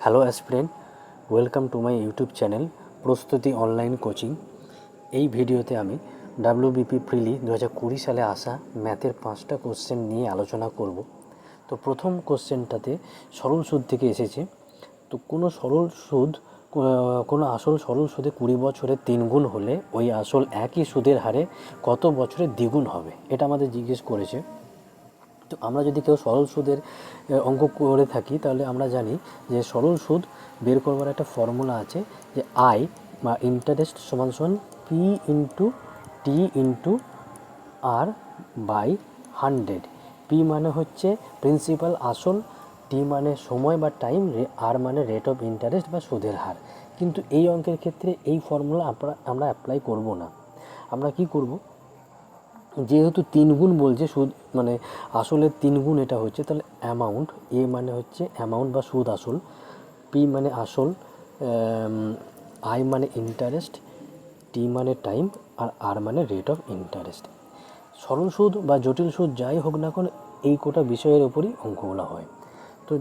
Hello aspirant, welcome to my YouTube channel প্রস্তুতি online coaching. এই ভিডিওতে আমি ডাব্লিউবিপি প্রিলি 2020 সালে আসা ম্যাথের 5টা কোশ্চেন নিয়ে আলোচনা করব। তো প্রথম কোশ্চেনটাতে সরল সুদ থেকে এসেছে। তো কোনো সরল সুদ, কোনো আসল সরল সুদে 20 বছরে 3 গুণ হলে ওই আসল একই সুদের হারে কত বছরে দ্বিগুণ হবে, এটা আমাদের জিজ্ঞেস করেছে। তো আমরা যদি কেউ সরল সুদের অঙ্ক করে থাকি তাহলে আমরা জানি যে সরল সুদ বের করবার একটা ফর্মুলা আছে, যে আই বা ইন্টারেস্ট সমান সমান P into T into R by 100। P মানে হচ্ছে প্রিন্সিপাল আসল, টি মানে সময় বা টাইম, আর মানে রেট অফ ইন্টারেস্ট বা সুদের হার। কিন্তু এই অঙ্কের ক্ষেত্রে এই ফর্মুলা আমরা অ্যাপ্লাই করব না। আমরা কি করব, যেহেতু 3 গুণ বলছে সুদ, মানে আসলের 3 গুণ এটা হচ্ছে, তাহলে অ্যামাউন্ট, এ মানে হচ্ছে অ্যামাউন্ট বা সুদ আসল, পি মানে আসল, আই মানে ইন্টারেস্ট, টি মানে টাইম, আর আর মানে রেট অফ ইন্টারেস্ট। সরল সুদ বা জটিল সুদ যাই হোক না কেন, এই কোটা বিষয়ের ওপরই অঙ্কগুলো হয়। তো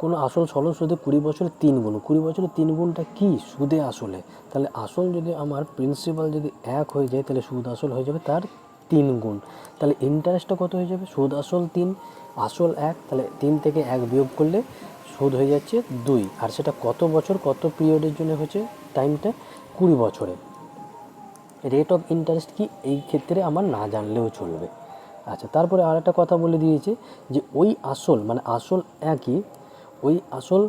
কোনো আসল সরল সুদে 20 বছরে 3 গুণ, 20 বছরে 3 গুণটা কী সুদে আসলে, তাহলে আসল যদি আমার প্রিন্সিপাল যদি 1 হয়ে যায় তাহলে সুদ আসল হয়ে যাবে তার 3 গুণ। তাহলে ইন্টারেস্টটা কত হয়ে যাবে, সুদ আসল 3, আসল 1, তাহলে 3 থেকে 1 বিয়োগ করলে সুদ হয়ে যাচ্ছে 2। আর সেটা কত বছর, কত পিরিয়ডের জন্য হচ্ছে, টাইমটা 20 বছরে। রেট অফ ইন্টারেস্ট কি এই ক্ষেত্রে আমার না জানলেও চলবে। আচ্ছা, তারপরে আর একটা কথা বলে দিয়েছে যে ওই আসল, মানে আসল একই, ওই আসল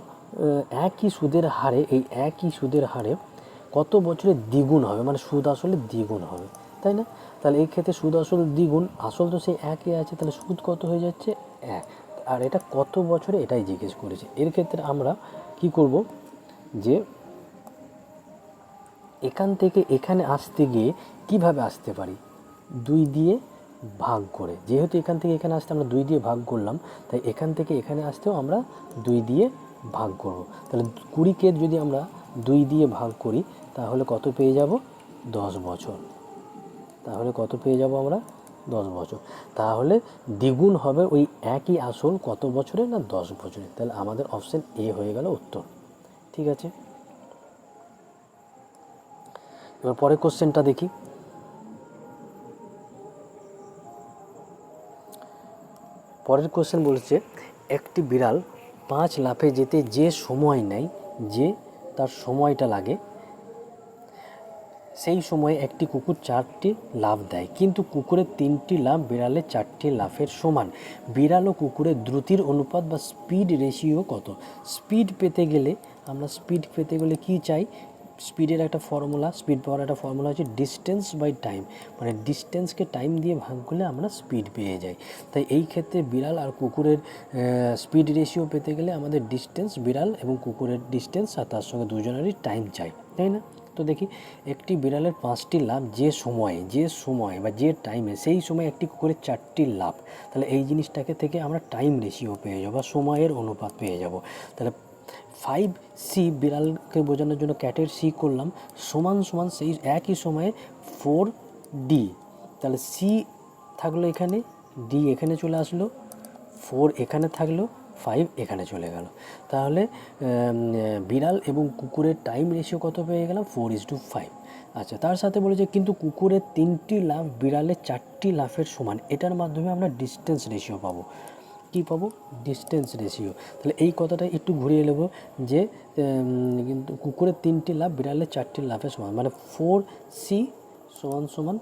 একই সুদের হারে, এই একই সুদের হারে কত বছরে দ্বিগুণ হবে, মানে সুদ আসলে দ্বিগুণ হবে, তাই না? তাহলে এই ক্ষেত্রে সুদ আসল দ্বিগুণ, আসল তো সেই একই আছে, তাহলে সুদ কত হয়ে যাচ্ছে 1। আর এটা কত বছরে, এটাই জিজ্ঞেস করেছে। এর ক্ষেত্রে আমরা কি করব, যে এখান থেকে এখানে আসতে গিয়ে কিভাবে আসতে পারি, 2 দিয়ে ভাগ করে। যেহেতু এখান থেকে এখানে আসতে আমরা 2 দিয়ে ভাগ করলাম, তাই এখান থেকে এখানে আসতেও আমরা 2 দিয়ে ভাগ করব। তাহলে 20কে যদি আমরা 2 দিয়ে ভাগ করি তাহলে কত পেয়ে যাব, 10 বছর। তাহলে কত পেয়ে যাব আমরা, 10 বছর। তাহলে দ্বিগুণ হবে ওই একই আসল কত বছরে, না 10 বছরে। তাহলে আমাদের অপশন এ হয়ে গেল উত্তর। ঠিক আছে, এবার পরের কোশ্চেনটা দেখি। পরের কোশ্চেন বলছে, একটি বিড়াল 5 লাফে যেতে যে সময় নেয়, যে তার সময়টা লাগে, সেই সময়ে একটি কুকুর 4টি লাফ দেয়, কিন্তু কুকুরের 3টি লাফ বিড়ালের 4টি লাফের সমান। বিড়াল ও কুকুরের দ্রুতির অনুপাত বা স্পিড রেশিও কত? স্পিড পেতে গেলে কি চাই, স্পিডের একটা ফর্মুলা, স্পিড পাওয়ার একটা ফর্মুলা হচ্ছে ডিস্টেন্স বাই টাইম, মানে ডিস্টেন্সকে টাইম দিয়ে ভাগ করলে আমরা স্পিড পেয়ে যাই। তাই এই ক্ষেত্রে বিড়াল আর কুকুরের স্পিড রেশিও পেতে গেলে আমাদের ডিস্টেন্স, বিড়াল এবং কুকুরের ডিস্টেন্স, আর তার সঙ্গে দুজনেরই টাইম চাই, তাই না? তো দেখি, একটি বিড়ালের 5টি লাফ যে সময় বা যে টাইমে, সেই সময় একটি কুকুরের 4টি লাফ, তাহলে এই জিনিসটাকে থেকে আমরা টাইম রেশিও পেয়ে যাবো বা সময়ের অনুপাত পেয়ে যাব। তাহলে 5C, বিড়ালকে বোঝানোর জন্য ক্যাটের সি করলাম, সমান সমান সেই একই সময়ে 4D। তাহলে সি থাকলো এখানে, ডি এখানে চলে আসলো, 4 এখানে থাকলো, 5 এখানে চলে গেল। তাহলে বিড়াল এবং কুকুরের টাইম রেশিও কত পেয়ে গেলাম, 4:5। আচ্ছা, তার সাথে বলেছে কিন্তু কুকুরের 3টি লাফ বিড়ালের 4টি লাফের সমান। এটার মাধ্যমে আমরা ডিস্টেন্স রেশিও পাবো। কী পাবো, ডিস্টেন্স রেশিও। তাহলে এই কথাটা একটু ঘুরিয়ে নেব, যে কিন্তু কুকুরের 3টি লাফ বিড়ালের 4টি লাফের সমান, মানে 4C সমান সমান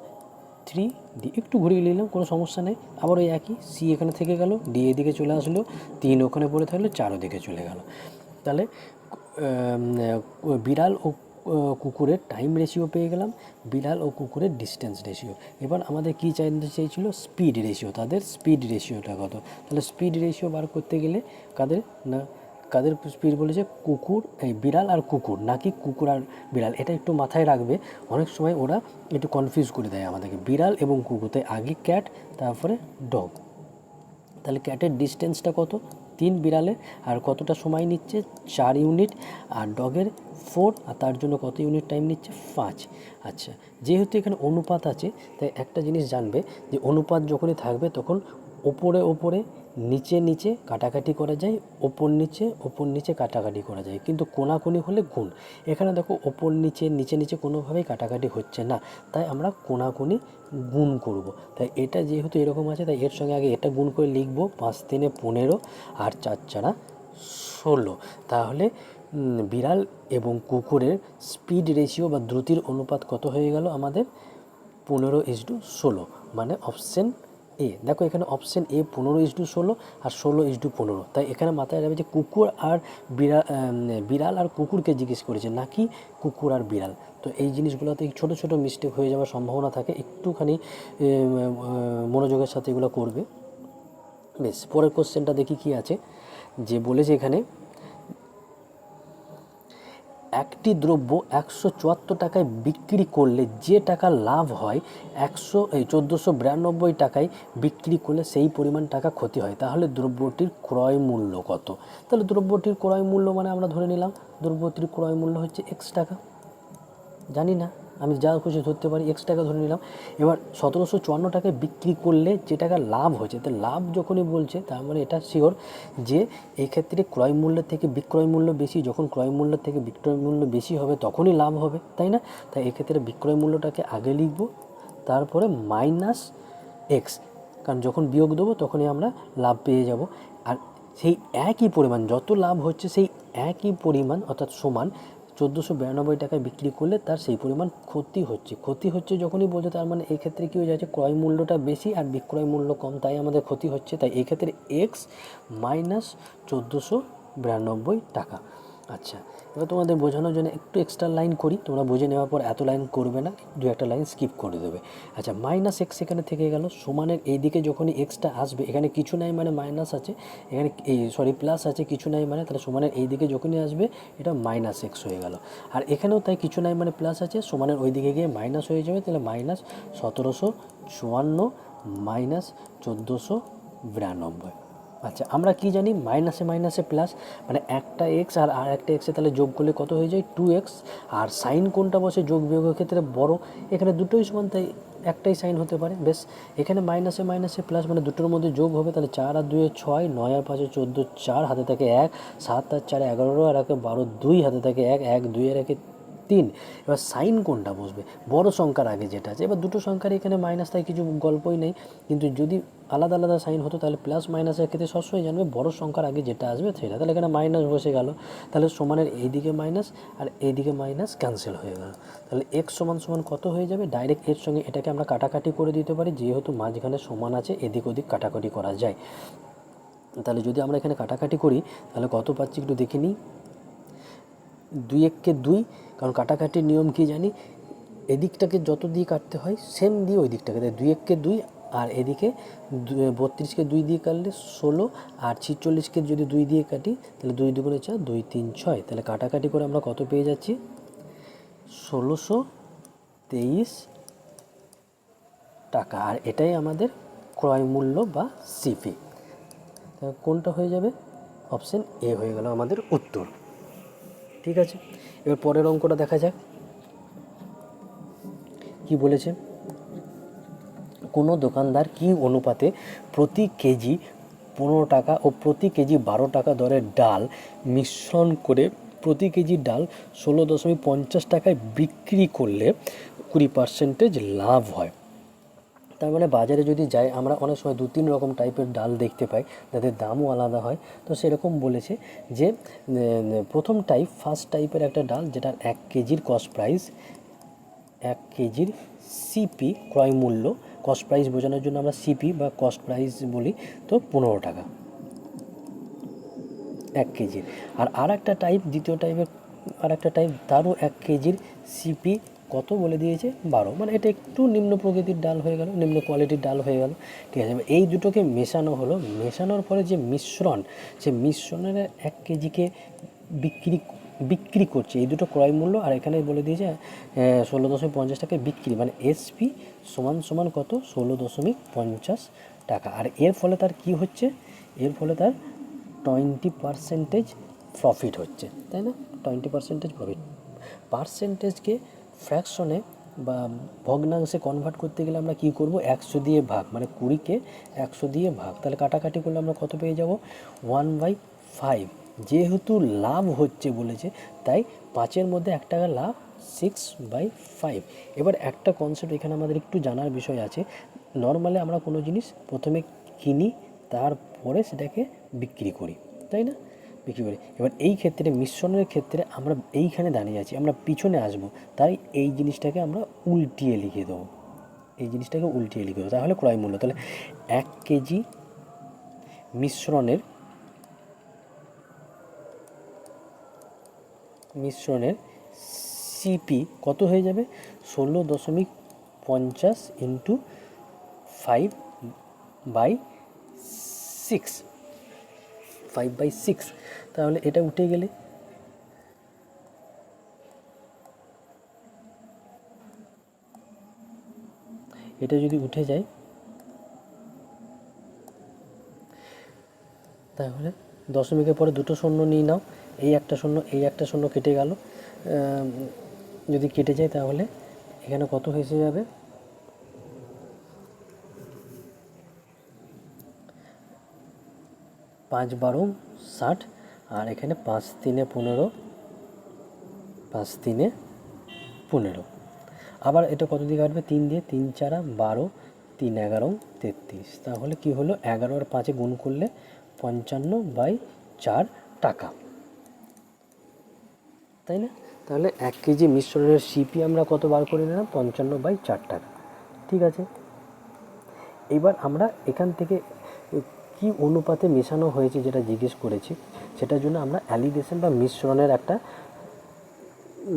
3D। একটু ঘুরিয়ে নিলাম, কোনো সমস্যা নেই। আবার ওই একই, সি এখানে থেকে গেল, ডি এদিকে চলে আসলো, 3 ওখানে পড়ে থাকলো, 4 ওদিকে চলে গেল। তাহলে বিড়াল ও কুকুরের টাইম রেশিও পেয়ে গেলাম, বিড়াল ও কুকুরের ডিস্টেন্স রেশিও। এবার আমাদের কী জানতে চেয়েছিল, স্পিড রেশিও, তাদের স্পিড রেশিওটা কত। তাহলে স্পিড রেশিও বার করতে গেলে কাদের স্পিড বলেছে, বিড়াল আর কুকুর, নাকি কুকুর আর বিড়াল। এটা একটু মাথায় রাখবে, অনেক সময় ওরা একটু কনফিউজ করে দেয় আমাদেরকে, বিড়াল এবং কুকুর, তাই আগে ক্যাট তারপরে ডগ। তাহলে ক্যাটের ডিস্টেন্সটা কত, 3 বিড়ালের, আর কতটা সময় নিচ্ছে, 4 ইউনিট, আর ডগের 4, আর তার জন্য কত ইউনিট টাইম নিচ্ছে, 5। আচ্ছা, যেহেতু এখানে অনুপাত আছে, তাই একটা জিনিস জানবে যে অনুপাত যখনই থাকবে তখন ওপরে নিচে নিচে কাটাকাটি করা যায়, ওপর নিচে কাটাকাটি করা যায়, কিন্তু কোনাকুনি হলে গুণ। এখানে দেখো ওপর নিচে নিচে নিচে কোনোভাবেই কাটাকাটি হচ্ছে না, তাই আমরা কোনাকুনি গুণ করব। তাই এটা যেহেতু এরকম আছে, তাই এর সঙ্গে আগে এটা গুণ করে লিখব, 5 3 15 আর 4 4 16। তাহলে বিড়াল এবং কুকুরের স্পিড রেশিও বা দ্রুতির অনুপাত কত হয়ে গেল আমাদের? 15:16, মানে অপশান এ। দেখো এখানে অপশান এ 15:16 আর 16:15। তাই এখানে মাথায় রাখবে যে কুকুর আর বিড়াল আর কুকুরকে জিজ্ঞেস করেছে, নাকি কুকুর আর বিড়াল। তো এই জিনিসগুলোতে ছোটো ছোটো মিস্টেক হয়ে যাওয়ার সম্ভাবনা থাকে, একটুখানি মনোযোগের সাথে এগুলো করবে। বেশ, পরের কোশ্চেনটা দেখি কি আছে। যে বলেছে এখানে, একটি দ্রব্য 174 টাকায় বিক্রি করলে যে টাকা লাভ হয় 1492 টাকায় বিক্রি করলে সেই পরিমাণ টাকা ক্ষতি হয়, তাহলে দ্রব্যটির ক্রয় মূল্য কত? তাহলে দ্রব্যটির ক্রয় মূল্য মানে আমরা ধরে নিলাম দ্রব্যটির ক্রয় মূল্য হচ্ছে x টাকা, জানি না, আমি যা খুশি ধরতে পারি, x টাকা ধরে নিলাম। এবার 1754 টাকায় বিক্রি করলে যে টাকা লাভ হয়েছে, তো লাভ যখনই বলছে তার মানে এটা শিওর যে এই ক্ষেত্রে ক্রয় মূল্যের থেকে বিক্রয় মূল্য বেশি, যখন ক্রয় মূল্যের থেকে বিক্রয় মূল্য বেশি হবে তখনই লাভ হবে, তাই না? তাই এক্ষেত্রে বিক্রয় মূল্যটাকে আগে লিখব, তারপরে মাইনাস এক্স, কারণ যখন বিয়োগ দেবো তখনই আমরা লাভ পেয়ে যাব। আর সেই একই পরিমাণ যত লাভ হচ্ছে সেই একই পরিমাণ অর্থাৎ সমান 1492 টাকায় বিক্রি করলে তার সেই পরিমাণ ক্ষতি হচ্ছে যখনই বলছে, তার মানে এই ক্ষেত্রে কী হয়ে যাচ্ছে, ক্রয় মূল্যটা বেশি আর বিক্রয় মূল্য কম, তাই আমাদের ক্ষতি হচ্ছে। তাই এই ক্ষেত্রে এক্স মাইনাস 1492 টাকা। আচ্ছা, এবার তোমাদের বোঝানোর জন্য একটু এক্সট্রা লাইন করি, তোমরা বুঝে নেওয়ার পর এত লাইন করবে না, দু একটা লাইন স্কিপ করে দেবে। আচ্ছা, মাইনাস এক্স এখানে থেকে গেল, সমানের এইদিকে যখনই এক্সটা আসবে, এখানে কিছু নাই মানে মাইনাস আছে, এখানে প্লাস আছে, কিছু নাই মানে, তাহলে সমানের এইদিকে যখনই আসবে এটা মাইনাস এক্স হয়ে গেল। আর এখানেও তাই কিছু নাই মানে প্লাস আছে, সমানের ওই দিকে গিয়ে মাইনাস হয়ে যাবে, তাহলে মাইনাস 1754 মাইনাস 1492। আচ্ছা, আমরা কি জানি, মাইনাসে মাইনাসে প্লাস, মানে একটা এক্স আর একটা এক্সে তাহলে যোগ করলে কত হয়ে যায়, 2x। আর সাইন কোনটা বসে যোগ বিয়োগের ক্ষেত্রে বড়, এখানে দুটোই সমান, তাই একটাই সাইন হতে পারে। বেশ, এখানে মাইনাসে মাইনাসে প্লাস মানে দুটোর মধ্যে যোগ হবে, তাহলে 4 আর 2 6, 9 আর 5 14, 4 হাতে থাকে 1, 7 আর 4 11 আর 1 12, 2 হাতে থাকে 1, 1 2 আর 1 3। এবার সাইন কোনটা বসবে, বড় সংখ্যার আগে যেটা আছে। এবার দুটো সংখ্যার এখানে মাইনাস, তাই কিছু গল্পই নেই, কিন্তু যদি আলাদা আলাদা সাইন হতো তাহলে প্লাস মাইনাসের ক্ষেত্রে সবসময় জানবে বড় সংখ্যার আগে যেটা আসবে সেটা, তাহলে এখানে মাইনাস বসে গেল, তাহলে সমানের এইদিকে মাইনাস আর এইদিকে মাইনাস ক্যান্সেল হয়ে গেল, তাহলে এক্স সমান সমান কত হয়ে যাবে, ডাইরেক্ট এর সঙ্গে এটাকে আমরা কাটাকাটি করে দিতে পারি, যেহেতু মাঝখানে সমান আছে এদিক ওদিক কাটাকাটি করা যায়। তাহলে যদি আমরা এখানে কাটাকাটি করি তাহলে কত পাচ্ছি একটু দেখে নিই, 2 1 2, কারণ কাটাকাটির নিয়ম কি জানি, এদিকটাকে যত দিয়ে কাটতে হয় সেম দিয়ে ওই দিকটাকে, তাই 2 1 2, আর এদিকে 32কে 2 দিয়ে কাটলে 16, আর 46কে যদি 2 দিয়ে কাটি তাহলে 2 2 4, 2 3 6, তাহলে কাটাকাটি করে আমরা কত পেয়ে যাচ্ছি, 1623 টাকা। আর এটাই আমাদের ক্রয় মূল্য বা সিপি। কোনটা হয়ে যাবে, অপশান এ হয়ে গেল আমাদের উত্তর। ঠিক আছে, এবার পরের অঙ্কটা দেখা যাক কি বলেছে। কোনো দোকানদার কি অনুপাতে প্রতি কেজি 15 টাকা ও প্রতি কেজি 12 টাকা দরের ডাল মিশ্রণ করে প্রতি কেজি ডাল 16.50 টাকায় বিক্রি করলে 20% লাভ হয়? তার মানে বাজারে যদি যাই আমরা অনেক সময় 2-3 রকম টাইপের ডাল দেখতে পাই, যাদের দামও আলাদা হয়। তো সেরকম বলেছে যে প্রথম টাইপ, ফার্স্ট টাইপের একটা ডাল যেটার 1 কেজির কস্ট প্রাইস, 1 কেজির সিপি ক্রয় মূল্য, কস্ট প্রাইস বোঝানোর জন্য আমরা সিপি বা কস্ট প্রাইস বলি, তো 15 টাকা 1 কেজির। আর একটা টাইপ, দ্বিতীয় টাইপের আর একটা টাইপ, তারও 1 কেজির সিপি কত বলে দিয়েছে, 12, মানে এটা একটু নিম্ন প্রকৃতির ডাল হয়ে গেল, নিম্ন কোয়ালিটির ডাল হয়ে গেল। ঠিক আছে, এই দুটোকে মেশানো হলো, মেশানোর পরে যে মিশ্রণ, সে মিশ্রণের 1 কেজিকে বিক্রি করছে, এই দুটো ক্রয় মূল্য, আর এখানে বলে দিয়েছে 16.50 টাকায় বিক্রি, মানে এসপি সমান সমান কত, 16.50 টাকা। আর এর ফলে তার কি হচ্ছে, এর ফলে তার 20% প্রফিট হচ্ছে, তাই না, 20% প্রফিট। পার্সেন্টেজকে ফ্র্যাকশনে বা ভগ্নাংশে কনভার্ট করতে গেলে আমরা কী করব, 100 দিয়ে ভাগ, মানে 20কে 100 দিয়ে ভাগ, তাহলে কাটাকাটি করলে আমরা কত পেয়ে যাব, 1/5। যেহেতু লাভ হচ্ছে বলেছে, তাই 5-এর মধ্যে 1 টাকা লাভ, 6/5। এবার একটা কনসেপ্ট এখানে আমাদের একটু জানার বিষয় আছে। নর্মালি আমরা কোনো জিনিস প্রথমে কিনি, তারপরে সেটাকে বিক্রি করি, তাই না, বিক্রি করি। এবার এই ক্ষেত্রে মিশ্রণের ক্ষেত্রে আমরা এইখানে দাঁড়িয়ে আছি, আমরা পিছনে আসব, তাই এই জিনিসটাকে আমরা উল্টিয়ে লিখে দেবো, এই জিনিসটাকে উল্টিয়ে লিখে দেবো। তাহলে ক্রয় মূল্য, তাহলে 1 কেজি মিশ্রণের সিপি কত হয়ে যাবে, 16.50 ইন্টু 5/6, তাহলে এটা উঠে গেলে এটা যদি উঠে যায়, তাহলে দশমিকের পরে দুটো শূন্য নিয়ে নাও, এই একটা শূন্য, এই একটা শূন্য কেটে গেল, যদি কেটে যায় তাহলে এখানে কত এসে যাবে, 5×12 = 60, আর এখানে 5×3 = 15, 5×3 = 15। আবার এটা কত দিয়ে কাটবে, 3 দিয়ে, 3×4 = 12, 3×11 = 33। তাহলে কি হলো, 11 আর 5 গুণ করলে 55/4 টাকা, তাই না। তাহলে 1 কেজি মিশ্রণের সিপি আমরা কত বার করে নিলাম, 55/4 টাকা, ঠিক আছে। এবার আমরা এখান থেকে কি অনুপাতে মেশানো হয়েছে যেটা জিজ্ঞেস করেছি, সেটার জন্য আমরা অ্যালিগেশন বা মিশ্রণের একটা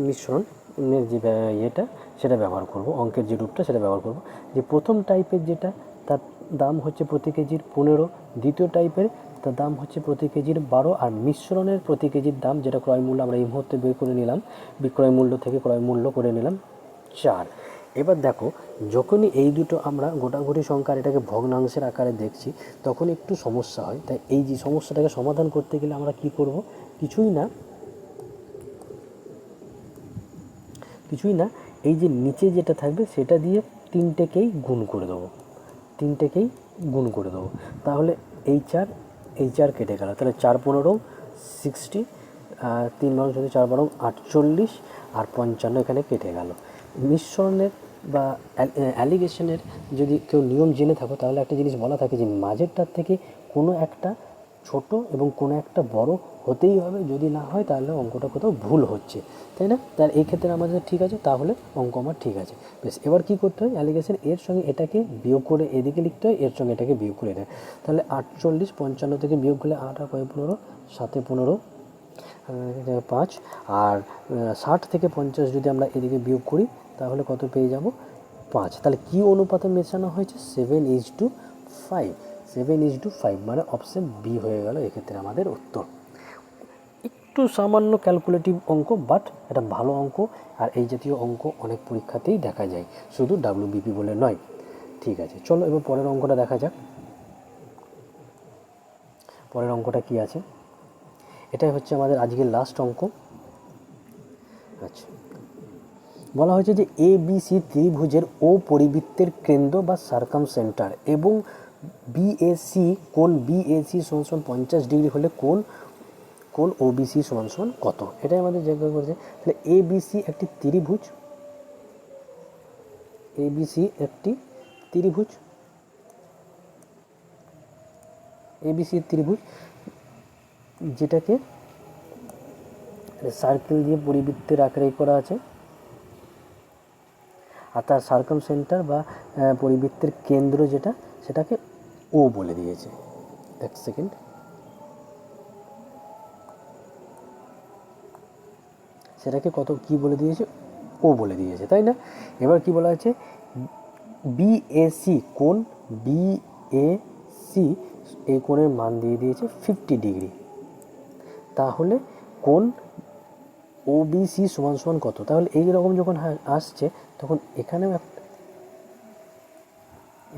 মিশ্রণের যে ইয়েটা সেটা ব্যবহার করব, অঙ্কের যে রূপটা সেটা ব্যবহার করব। যে প্রথম টাইপের যেটা, তার দাম হচ্ছে প্রতি কেজির 15, দ্বিতীয় টাইপের তার দাম হচ্ছে প্রতি কেজির 12, আর মিশ্রণের প্রতি কেজির দাম যেটা ক্রয় মূল্য আমরা এই মুহূর্তে বের করে নিলাম, বিক্রয় মূল্য থেকে ক্রয় মূল্য করে নিলাম 4। এবার দেখো, যখনই এই দুটো আমরা গোটাগুটি সংখ্যার এটাকে ভগ্নাংশের আকারে দেখছি, তখন একটু সমস্যা হয়। তাই এই যে সমস্যাটাকে সমাধান করতে গেলে আমরা কি করব, কিছুই না, এই যে নিচে যেটা থাকবে সেটা দিয়ে তিনটেকেই গুণ করে দেবো, তাহলে এই 4 কেটে গেল, তাহলে 4×15 = 60, 3×4 = 4×12 = 48, আর 55 এখানে কেটে গেল। মিশ্রণের বা অ্যালিগেশনের যদি কেউ নিয়ম জেনে থাকো, তাহলে একটা জিনিস বলা থাকে যে মাঝেরটার থেকে কোনো একটা ছোট এবং কোনো একটা বড় হতেই হবে, যদি না হয় তাহলে অঙ্কটা কোথাও ভুল হচ্ছে, তাই না। তার এই ক্ষেত্রে আমাদের ঠিক আছে, তাহলে অঙ্ক আমার ঠিক আছে। বেশ, এবার কী করতে হয়, অ্যালিগেশন এর সঙ্গে এটাকে বিয়োগ করে এদিকে লিখতে হয়, এর সঙ্গে এটাকে বিয়োগ করে দেয়। তাহলে 48 55 থেকে বিয়োগ করলে 8 আর 15, 7 15, 5, আর 60 থেকে 50 যদি আমরা এদিকে বিয়োগ করি তাহলে কত পেয়ে যাব, 5। তাহলে কী অনুপাতে মেশানো হয়েছে, 7:5, 7:5, মানে অপশান বি হয়ে গেল এক্ষেত্রে আমাদের উত্তর। একটু সামান্য ক্যালকুলেটিভ অঙ্ক, বাট এটা ভালো অঙ্ক, আর এই জাতীয় অঙ্ক অনেক পরীক্ষাতেই দেখা যায়, শুধু ডাব্লিউবিপি বলে নয়। ঠিক আছে, চলো এবার পরের অঙ্কটা দেখা যাক। পরের অঙ্কটা কি আছে, এটাই হচ্ছে আমাদের আজকের লাস্ট অঙ্ক। আচ্ছা, বলা হয়েছে যে ABC ত্রিভুজের ও পরিবৃত্তের কেন্দ্র বা সার্কামসেন্টার এবং BAC, কোণ BAC = 50 ডিগ্রি হলে কোণ OBC = কত, এটাই আমাদের জিজ্ঞাসা করেছে। তাহলে ABC একটি ত্রিভুজ, যেটাকে সার্কেল দিয়ে পরিবৃত্তের আকারে করা আছে, আর তার সার্কামসেন্টার বা পরিবৃত্তের কেন্দ্র যেটা, সেটাকে ও বলে দিয়েছে। এক সেকেন্ড, সেটাকে কি বলে দিয়েছে, ও বলে দিয়েছে, তাই না। এবার কি বলা আছে, কোণ BAC, এই কোণের মান দিয়ে দিয়েছে 50 ডিগ্রি, তাহলে কোণ OBC = কত। তাহলে এই রকম যখন আসছে, তখন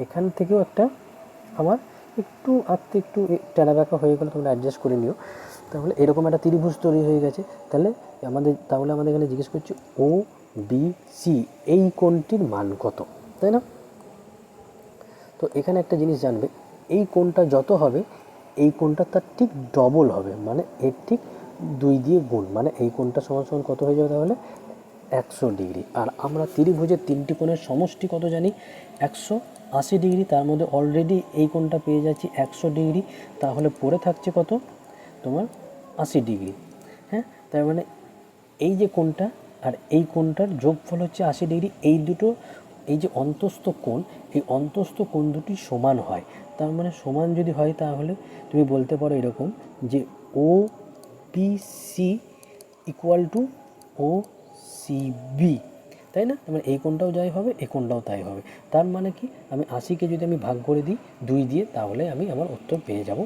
এখান থেকেও একটা আমার একটু টানা বাঁকা হয়ে গেলো, তোমরা অ্যাডজাস্ট করে নিও। তাহলে এরকম একটা ত্রিভুজ তৈরি হয়ে গেছে। তাহলে আমাদের এখানে জিজ্ঞেস করছে বি সি এই কোণটির মান কত, তাই না? তো এখানে একটা জিনিস জানবে, এই কোণটা যত হবে এই কোণটা তার ঠিক ডবল হবে, মানে এর ঠিক 2 দিয়ে গুণ, মানে এই কোণটা সমান সমান কত হয়ে যাবে তাহলে 100 ডিগ্রি। আর আমরা ত্রিভুজের 3টি কোণের সমষ্টি কত জানি, 180 ডিগ্রি। তার মধ্যে অলরেডি এই কোণটা পেয়ে যাচ্ছি 100 ডিগ্রি, তাহলে পড়ে থাকছে কত তোমার 80 ডিগ্রি। হ্যাঁ, তার মানে এই যে কোণটা আর এই কোণটার যোগফল হচ্ছে 80 ডিগ্রি। এই দুটো, এই যে অন্তস্থ কোণ, এই অন্তস্থ কোণ দুটি সমান হয়। তার মানে সমান যদি হয় তাহলে তুমি বলতে পারো এরকম যে O B C equal to O C B, তাই না? মানে এই কোণটাও যাই হবে, এই কোণটাও তাই হবে। তার মানে কি, আমি 80কে যদি আমি ভাগ করে দিই 2 দিয়ে, তাহলে আমি আমার উত্তর পেয়ে যাব।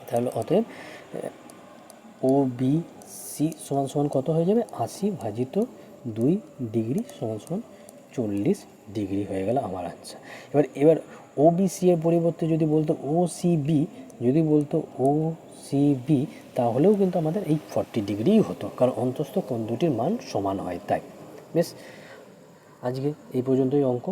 তাহলে অতএব ও বি সি সমান সমান কত হয়ে যাবে, 80 ভাজিত 2 ডিগ্রি সমান সমান 40 ডিগ্রি হয়ে গেল আমার আনসার। এবার ও বি সি এর পরিবর্তে যদি বলতো ও সি বি, যদি বলতো ও সি বি, তাহলেও কিন্তু আমাদের এই 40 ডিগ্রিই হতো, কারণ অন্তস্থ কোণ দুটির মান সমান হয় তাই। বেশ, আজকে এই পর্যন্তই অঙ্ক।